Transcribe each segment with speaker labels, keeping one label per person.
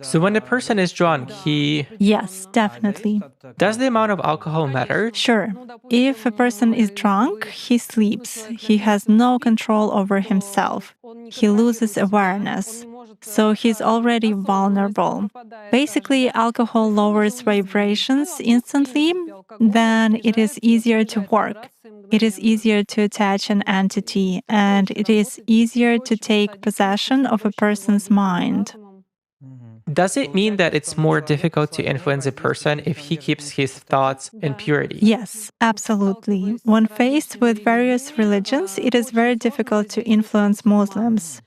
Speaker 1: So when a person is drunk,
Speaker 2: Yes, definitely.
Speaker 1: does the amount of alcohol matter?
Speaker 2: Sure. If a person is drunk, he sleeps. He has no control over himself. He loses awareness. So he's already vulnerable. Basically, alcohol lowers vibrations instantly, then it is easier to work. It is easier to attach an entity, and it is easier to take possession of a person's mind.
Speaker 1: Does it mean that it's more difficult to influence a person if he keeps his thoughts in purity?
Speaker 2: Yes, absolutely. When faced with various religions, it is very difficult to influence Muslims.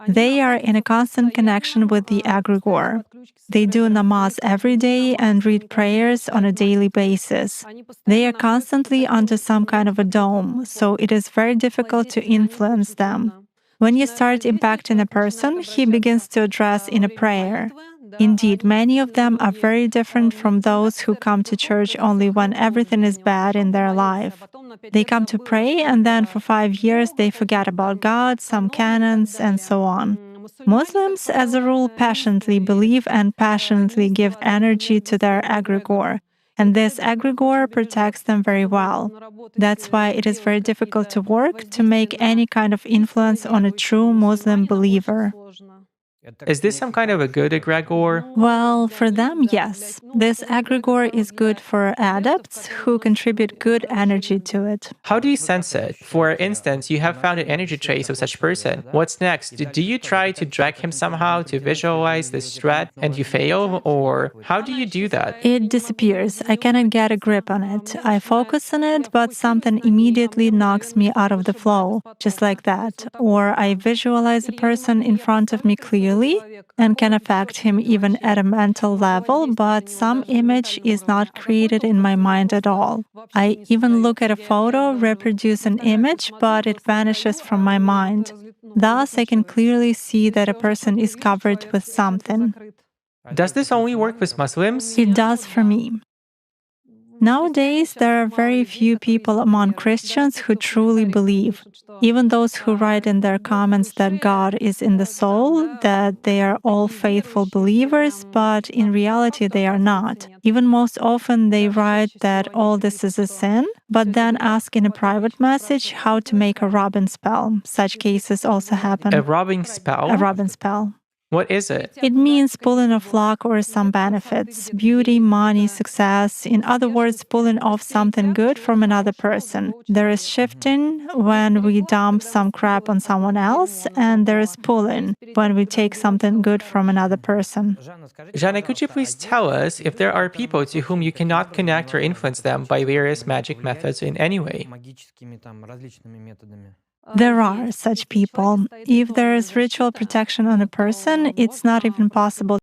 Speaker 2: They are in a constant connection with the egregore. They do namaz every day and read prayers on a daily basis. They are constantly under some kind of a dome, so it is very difficult to influence them. When you start impacting a person, he begins to address in a prayer. Indeed, many of them are very different from those who come to church only when everything is bad in their life. They come to pray, and then for 5 years they forget about God, some canons, and so on. Muslims, as a rule, passionately believe and passionately give energy to their egregore, and this egregore protects them very well. That's why it is very difficult to work to make any kind of influence on a true Muslim believer.
Speaker 1: Is this some kind of a good egregore?
Speaker 2: Well, for them, yes. This egregore is good for adepts who contribute good energy to it.
Speaker 1: How do you sense it? For instance, you have found an energy trace of such person. What's next? Do you try to drag him somehow to visualize this threat and you fail? Or how do you do that?
Speaker 2: It disappears. I cannot get a grip on it. I focus on it, but something immediately knocks me out of the flow, just like that. Or I visualize a person in front of me clearly and can affect him even at a mental level, but some image is not created in my mind at all. I even look at a photo, reproduce an image, but it vanishes from my mind. Thus, I can clearly see that a person is covered with something.
Speaker 1: Does this only work with Muslims?
Speaker 2: It does for me. Nowadays, there are very few people among Christians who truly believe. Even those who write in their comments that God is in the soul, that they are all faithful believers, but in reality they are not. Even most often they write that all this is a sin, but then ask in a private message how to make a rubbing spell. Such cases also happen.
Speaker 1: A rubbing spell?
Speaker 2: A rubbing spell.
Speaker 1: What is it?
Speaker 2: It means pulling off luck or some benefits, beauty, money, success. In other words, pulling off something good from another person. There is shifting when we dump some crap on someone else, and there is pulling when we take something good from another person.
Speaker 1: Jana, could you please tell us if there are people to whom you cannot connect or influence them by various magic methods in any way?
Speaker 2: There are such people. If there is ritual protection on a person, it's not even possible